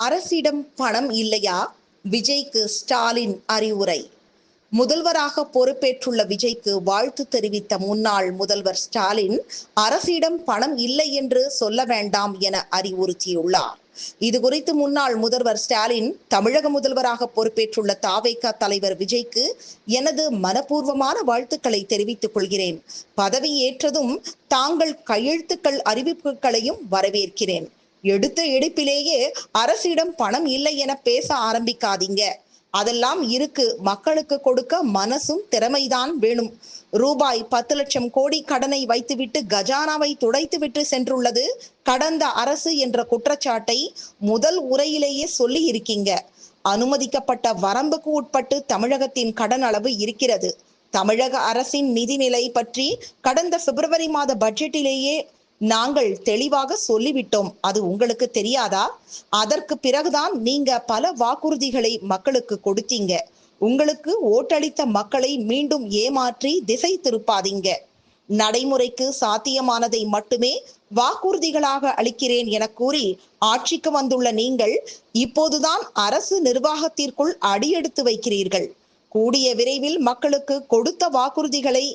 அரசிடம் பணம் இல்லையா? விஜய்க்கு ஸ்டாலின் அறிவுரை. முதல்வராக பொறுப்பேற்றுள்ள விஜய்க்கு வாழ்த்து தெரிவித்த முன்னாள் முதல்வர் ஸ்டாலின், அரசிடம் பணம் இல்லை என்று சொல்ல வேண்டாம் என அறிவுறுத்தியுள்ளார். இதுகுறித்து முன்னாள் முதல்வர் ஸ்டாலின், தமிழக முதல்வராக பொறுப்பேற்றுள்ள தாவேகா தலைவர் விஜய்க்கு எனது மனப்பூர்வமான வாழ்த்துக்களை தெரிவித்துக் கொள்கிறேன். பதவி ஏற்றதும் தாங்கள் கையெழுத்துக்கள் அறிவிப்புகளையும் வரவேற்கிறேன். எடுத்த எடுப்பிலேயே அரசிடம் பணம் இல்லை என பேச ஆரம்பிக்காதீங்க. அதெல்லாம் இருக்கு. மக்களுக்கு கொடுக்க மனசும் திறமைதான் வேணும். ரூபாய் 10 லட்சம் கோடி கடனை வைத்துவிட்டு கஜானாவை துடைத்துவிட்டு சென்றுள்ளது கடந்த அரசு என்ற குற்றச்சாட்டை முதல் உரையிலேயே சொல்லி இருக்கீங்க. அனுமதிக்கப்பட்ட வரம்புக்கு உட்பட்டு தமிழகத்தின் கடன் அளவு இருக்கிறது. தமிழக அரசின் நிதிநிலை பற்றி கடந்த பிப்ரவரி மாத பட்ஜெட்டிலேயே நாங்கள் தெளிவாக சொல்லிவிட்டோம். அது உங்களுக்கு தெரியாதா? அதற்கு பிறகுதான் நீங்க பல வாக்குறுதிகளை மக்களுக்கு கொடுத்தீங்க. உங்களுக்கு ஓட்டளித்த மக்களை மீண்டும் ஏமாற்றி திசை திருப்பாதீங்க. நடைமுறைக்கு சாத்தியமானதை மட்டுமே வாக்குறுதிகளாக அளிக்கிறேன் என கூறி ஆட்சிக்கு வந்துள்ள நீங்கள் இப்போதுதான் அரசு நிர்வாகத்திற்குள் அடியெடுத்து வைக்கிறீர்கள். கூடிய விரைவில் மக்களுக்கு கொடுத்த வாக்குறுதிகளை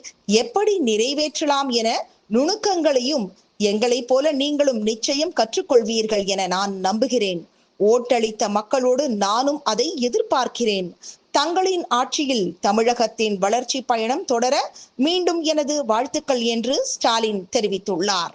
எப்படி நிறைவேற்றலாம் என நுணுக்கங்களையும் எங்களைப் போல நீங்களும் நிச்சயம் கற்றுக்கொள்வீர்கள் என நான் நம்புகிறேன். ஓட்டளித்த மக்களோடு நானும் அதை எதிர்பார்க்கிறேன். தங்களின் ஆட்சியில் தமிழகத்தின் வளர்ச்சி பயணம் தொடர மீண்டும் எனது வாழ்த்துக்கள் என்று ஸ்டாலின் தெரிவித்துள்ளார்.